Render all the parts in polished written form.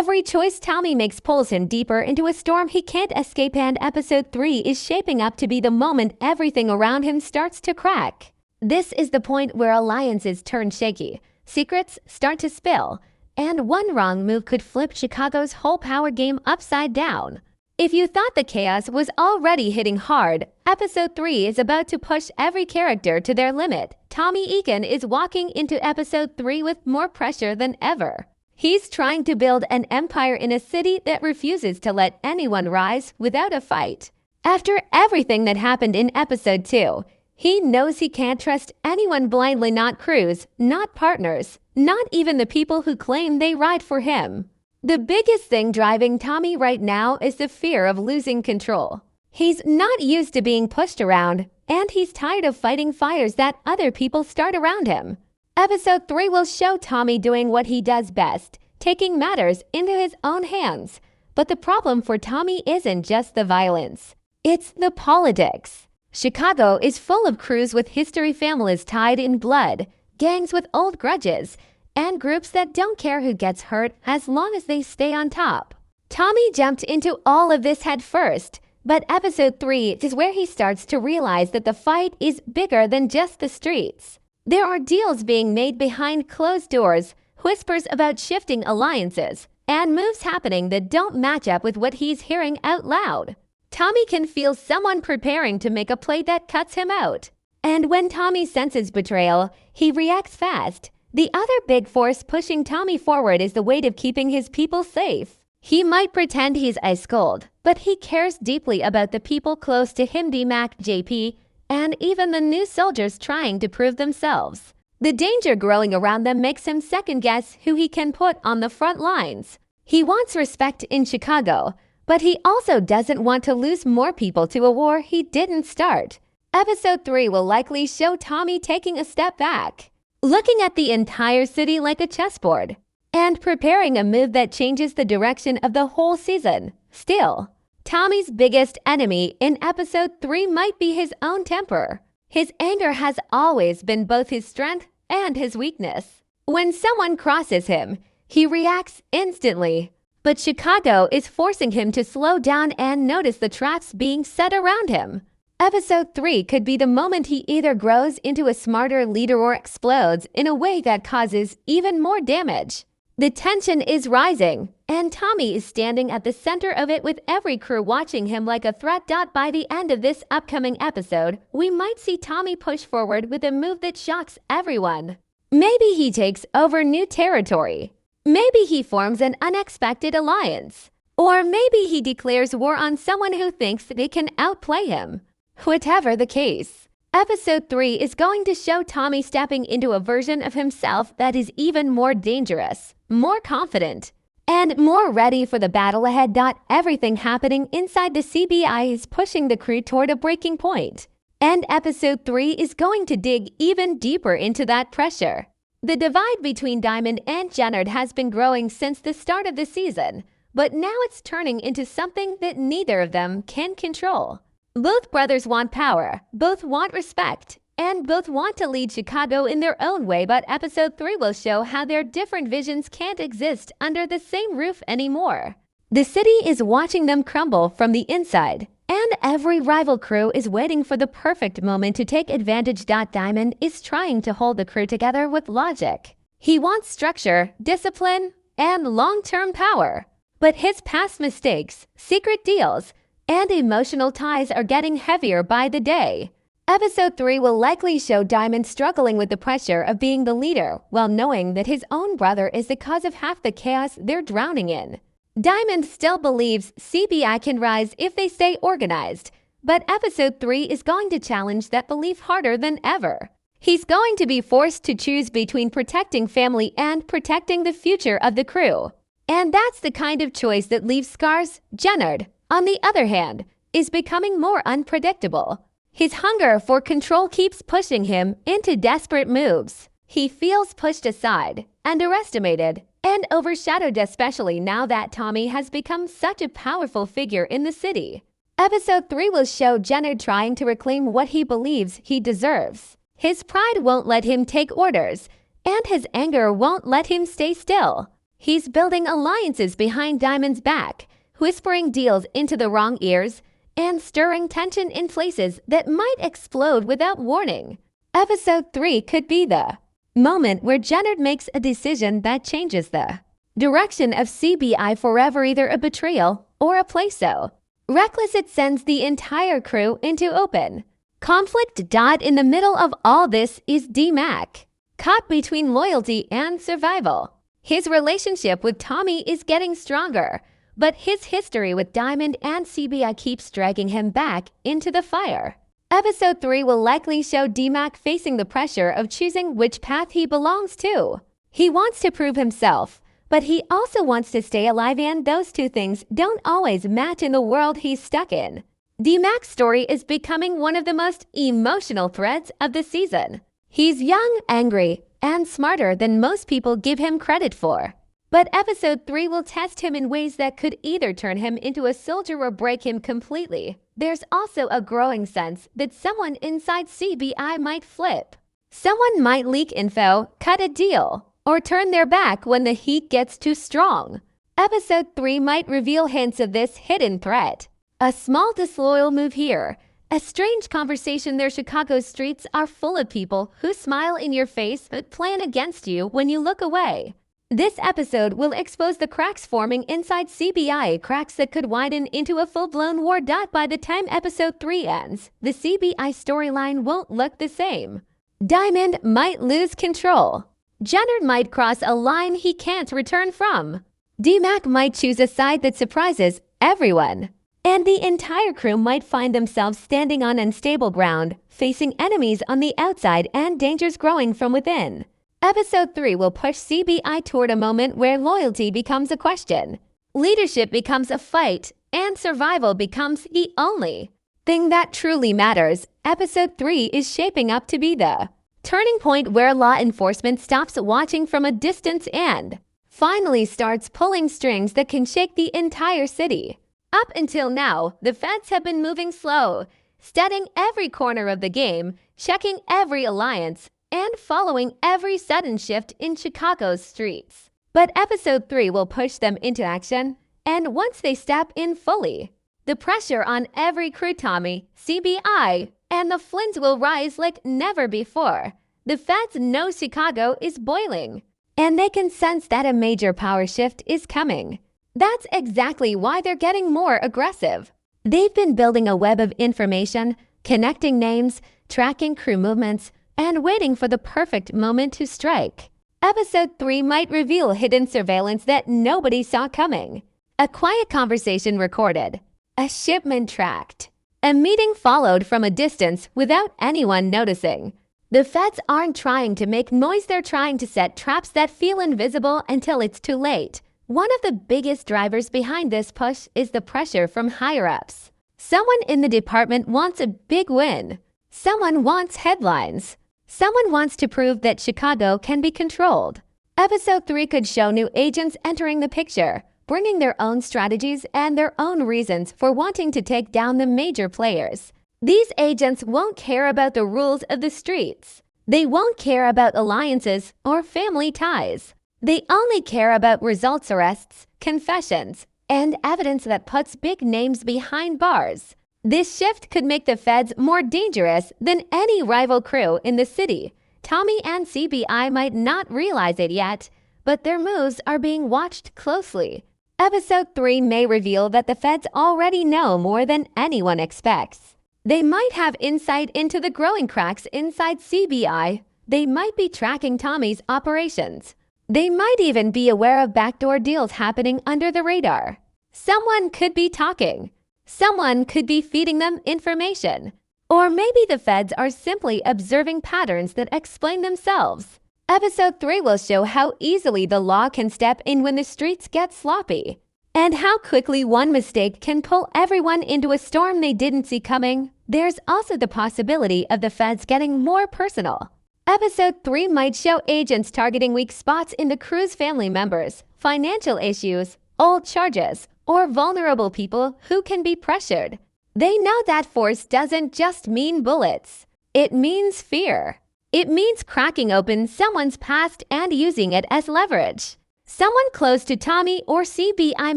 Every choice Tommy makes pulls him deeper into a storm he can't escape, and episode 3 is shaping up to be the moment everything around him starts to crack. This is the point where alliances turn shaky, secrets start to spill, and one wrong move could flip Chicago's whole power game upside down. If you thought the chaos was already hitting hard, episode 3 is about to push every character to their limit. Tommy Eakin is walking into episode 3 with more pressure than ever. He's trying to build an empire in a city that refuses to let anyone rise without a fight. After everything that happened in episode 2, he knows he can't trust anyone blindly, not crews, not partners, not even the people who claim they ride for him. The biggest thing driving Tommy right now is the fear of losing control. He's not used to being pushed around, and he's tired of fighting fires that other people start around him. Episode 3 will show Tommy doing what he does best, taking matters into his own hands. But the problem for Tommy isn't just the violence. It's the politics. Chicago is full of crews with history, families tied in blood, gangs with old grudges, and groups that don't care who gets hurt as long as they stay on top. Tommy jumped into all of this head first, but episode 3 is where he starts to realize that the fight is bigger than just the streets. There are deals being made behind closed doors, whispers about shifting alliances, and moves happening that don't match up with what he's hearing out loud. Tommy can feel someone preparing to make a play that cuts him out. And when Tommy senses betrayal, he reacts fast. The other big force pushing Tommy forward is the weight of keeping his people safe. He might pretend he's ice cold, but he cares deeply about the people close to him, D-Mac, JP, and even the new soldiers trying to prove themselves. The danger growing around them makes him second-guess who he can put on the front lines. He wants respect in Chicago, but he also doesn't want to lose more people to a war he didn't start. Episode 3 will likely show Tommy taking a step back, looking at the entire city like a chessboard, and preparing a move that changes the direction of the whole season. Still, Tommy's biggest enemy in episode 3 might be his own temper. His anger has always been both his strength and his weakness. When someone crosses him, he reacts instantly. But Chicago is forcing him to slow down and notice the traps being set around him. Episode 3 could be the moment he either grows into a smarter leader or explodes in a way that causes even more damage. The tension is rising, and Tommy is standing at the center of it with every crew watching him like a threat. By the end of this upcoming episode, we might see Tommy push forward with a move that shocks everyone. Maybe he takes over new territory. Maybe he forms an unexpected alliance. Or maybe he declares war on someone who thinks they can outplay him. Whatever the case, episode 3 is going to show Tommy stepping into a version of himself that is even more dangerous, more confident, and more ready for the battle ahead. Everything happening inside the CBI is pushing the crew toward a breaking point, and episode 3 is going to dig even deeper into that pressure. The divide between Diamond and Jennard has been growing since the start of the season, but now it's turning into something that neither of them can control. Both brothers want power, both want respect, and both want to lead Chicago in their own way, but episode 3 will show how their different visions can't exist under the same roof anymore. The city is watching them crumble from the inside, and every rival crew is waiting for the perfect moment to take advantage. Diamond is trying to hold the crew together with logic. He wants structure, discipline, and long-term power. But his past mistakes, secret deals, and emotional ties are getting heavier by the day. Episode 3 will likely show Diamond struggling with the pressure of being the leader while knowing that his own brother is the cause of half the chaos they're drowning in. Diamond still believes CBI can rise if they stay organized, but episode 3 is going to challenge that belief harder than ever. He's going to be forced to choose between protecting family and protecting the future of the crew. And that's the kind of choice that leaves scars. Jennard, on the other hand, is becoming more unpredictable. His hunger for control keeps pushing him into desperate moves. He feels pushed aside, underestimated, and overshadowed, especially now that Tommy has become such a powerful figure in the city. Episode 3 will show Jennard trying to reclaim what he believes he deserves. His pride won't let him take orders, and his anger won't let him stay still. He's building alliances behind Diamond's back, whispering deals into the wrong ears, and stirring tension in places that might explode without warning. Episode 3 could be the moment where Jenner makes a decision that changes the direction of CBI forever, either a betrayal or a play-so. Reckless, it sends the entire crew into open conflict. In the middle of all this is D-Mac, caught between loyalty and survival. His relationship with Tommy is getting stronger, but his history with Diamond and CBI keeps dragging him back into the fire. Episode 3 will likely show D-Mac facing the pressure of choosing which path he belongs to. He wants to prove himself, but he also wants to stay alive, and those two things don't always match in the world he's stuck in. D-Mac's story is becoming one of the most emotional threads of the season. He's young, angry, and smarter than most people give him credit for. But Episode 3 will test him in ways that could either turn him into a soldier or break him completely. There's also a growing sense that someone inside CBI might flip. Someone might leak info, cut a deal, or turn their back when the heat gets too strong. Episode 3 might reveal hints of this hidden threat. A small disloyal move here, a strange conversation there. Chicago's streets are full of people who smile in your face but plan against you when you look away. This episode will expose the cracks forming inside CBI, cracks that could widen into a full-blown war. By the time Episode 3 ends, the CBI storyline won't look the same. Diamond might lose control. Jenner might cross a line he can't return from. D-Mac might choose a side that surprises everyone. And the entire crew might find themselves standing on unstable ground, facing enemies on the outside and dangers growing from within. Episode 3 will push CBI toward a moment where loyalty becomes a question, leadership becomes a fight, and survival becomes the only thing that truly matters. Episode 3 is shaping up to be the turning point where law enforcement stops watching from a distance and finally starts pulling strings that can shake the entire city. Up until now, the feds have been moving slow, studying every corner of the game, checking every alliance, and following every sudden shift in Chicago's streets. But Episode 3 will push them into action, and once they step in fully, the pressure on every crew, Tommy, CBI, and the Flynn's will rise like never before. The feds know Chicago is boiling, and they can sense that a major power shift is coming. That's exactly why they're getting more aggressive. They've been building a web of information, connecting names, tracking crew movements, and waiting for the perfect moment to strike. Episode 3 might reveal hidden surveillance that nobody saw coming. A quiet conversation recorded, a shipment tracked, a meeting followed from a distance without anyone noticing. The feds aren't trying to make noise, they're trying to set traps that feel invisible until it's too late. One of the biggest drivers behind this push is the pressure from higher-ups. Someone in the department wants a big win. Someone wants headlines. Someone wants to prove that Chicago can be controlled. Episode 3 could show new agents entering the picture, bringing their own strategies and their own reasons for wanting to take down the major players. These agents won't care about the rules of the streets. They won't care about alliances or family ties. They only care about results, arrests, confessions, and evidence that puts big names behind bars. This shift could make the feds more dangerous than any rival crew in the city. Tommy and CBI might not realize it yet, but their moves are being watched closely. Episode 3 may reveal that the feds already know more than anyone expects. They might have insight into the growing cracks inside CBI. They might be tracking Tommy's operations. They might even be aware of backdoor deals happening under the radar. Someone could be talking. Someone could be feeding them information. Or maybe the feds are simply observing patterns that explain themselves. Episode 3 will show how easily the law can step in when the streets get sloppy, and how quickly one mistake can pull everyone into a storm they didn't see coming. There's also the possibility of the feds getting more personal. Episode 3 might show agents targeting weak spots in the crew's family members, financial issues, old charges, or vulnerable people who can be pressured. They know that force doesn't just mean bullets. It means fear. It means cracking open someone's past and using it as leverage. Someone close to Tommy or CBI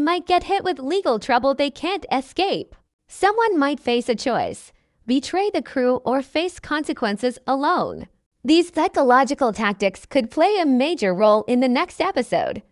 might get hit with legal trouble they can't escape. Someone might face a choice: betray the crew or face consequences alone. These psychological tactics could play a major role in the next episode.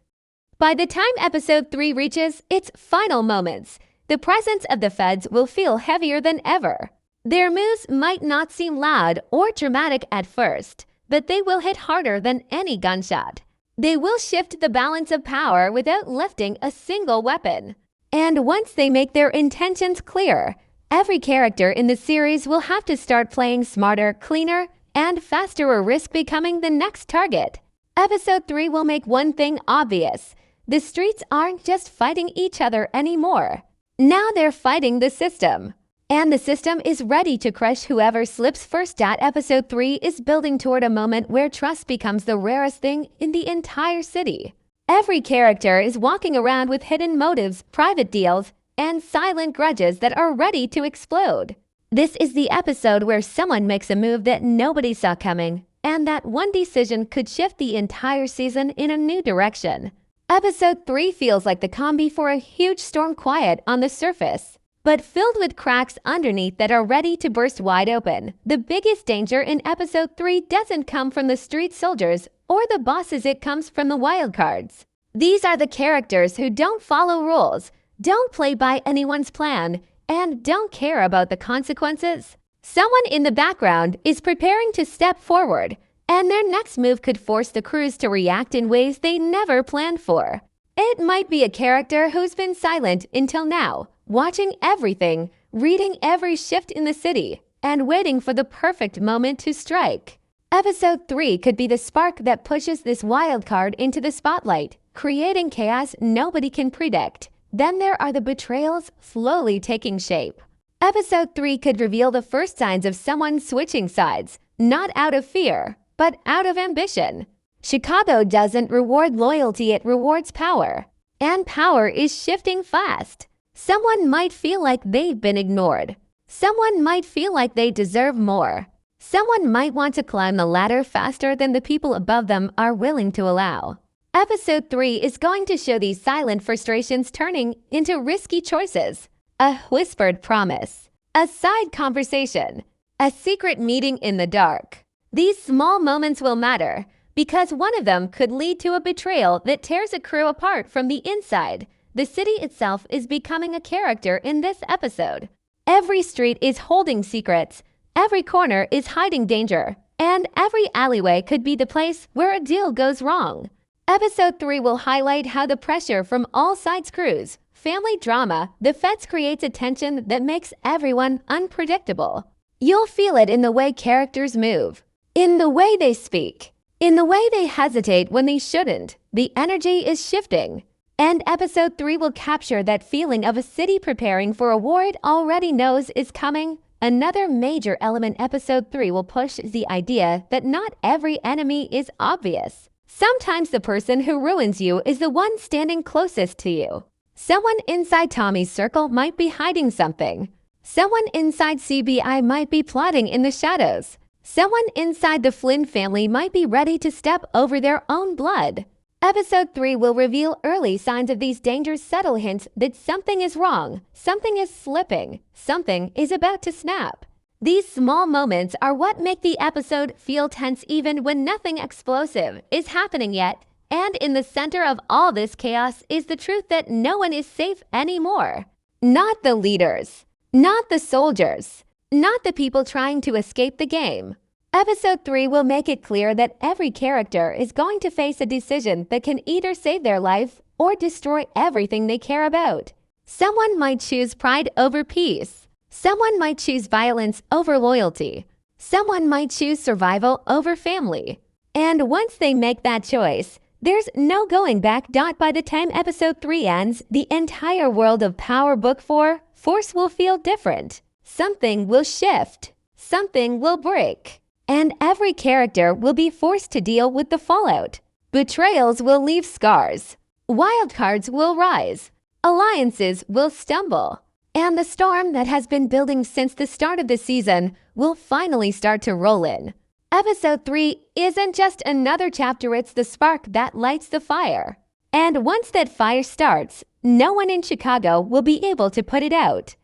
By the time episode 3 reaches its final moments, the presence of the feds will feel heavier than ever. Their moves might not seem loud or dramatic at first, but they will hit harder than any gunshot. They will shift the balance of power without lifting a single weapon. And once they make their intentions clear, every character in the series will have to start playing smarter, cleaner, and faster or risk becoming the next target. Episode 3 will make one thing obvious: the streets aren't just fighting each other anymore. Now they're fighting the system. And the system is ready to crush whoever slips first. Episode 3 is building toward a moment where trust becomes the rarest thing in the entire city. Every character is walking around with hidden motives, private deals, and silent grudges that are ready to explode. This is the episode where someone makes a move that nobody saw coming, and that one decision could shift the entire season in a new direction. Episode 3 feels like the combi for a huge storm, quiet on the surface, but filled with cracks underneath that are ready to burst wide open. The biggest danger in episode 3 doesn't come from the street soldiers or the bosses, it comes from the wildcards. These are the characters who don't follow rules, don't play by anyone's plan, and don't care about the consequences. Someone in the background is preparing to step forward, and their next move could force the crews to react in ways they never planned for. It might be a character who's been silent until now, watching everything, reading every shift in the city, and waiting for the perfect moment to strike. Episode 3 could be the spark that pushes this wild card into the spotlight, creating chaos nobody can predict. Then there are the betrayals slowly taking shape. Episode 3 could reveal the first signs of someone switching sides, not out of fear, but out of ambition. Chicago doesn't reward loyalty, it rewards power. And power is shifting fast. Someone might feel like they've been ignored. Someone might feel like they deserve more. Someone might want to climb the ladder faster than the people above them are willing to allow. Episode 3 is going to show these silent frustrations turning into risky choices. A whispered promise, a side conversation, a secret meeting in the dark. These small moments will matter because one of them could lead to a betrayal that tears a crew apart from the inside. The city itself is becoming a character in this episode. Every street is holding secrets, every corner is hiding danger, and every alleyway could be the place where a deal goes wrong. Episode 3 will highlight how the pressure from all sides crews, family drama, the feds creates a tension that makes everyone unpredictable. You'll feel it in the way characters move, in the way they speak, in the way they hesitate when they shouldn't. The energy is shifting. And episode 3 will capture that feeling of a city preparing for a war it already knows is coming. Another major element episode 3 will push is the idea that not every enemy is obvious. Sometimes the person who ruins you is the one standing closest to you. Someone inside Tommy's circle might be hiding something. Someone inside CBI might be plotting in the shadows. Someone inside the Flynn family might be ready to step over their own blood. Episode 3 will reveal early signs of these dangers, subtle hints that something is wrong, something is slipping, something is about to snap. These small moments are what make the episode feel tense even when nothing explosive is happening yet. And in the center of all this chaos is the truth that no one is safe anymore. Not the leaders, not the soldiers, not the people trying to escape the game. Episode 3 will make it clear that every character is going to face a decision that can either save their life or destroy everything they care about. Someone might choose pride over peace. Someone might choose violence over loyalty. Someone might choose survival over family. And once they make that choice, there's no going back. By the time episode 3 ends, the entire world of Power Book 4 Force will feel different. Something will shift. Something will break. And every character will be forced to deal with the fallout. Betrayals will leave scars. Wildcards will rise. Alliances will stumble. And the storm that has been building since the start of the season will finally start to roll in. Episode 3 isn't just another chapter, it's the spark that lights the fire. And once that fire starts, no one in Chicago will be able to put it out.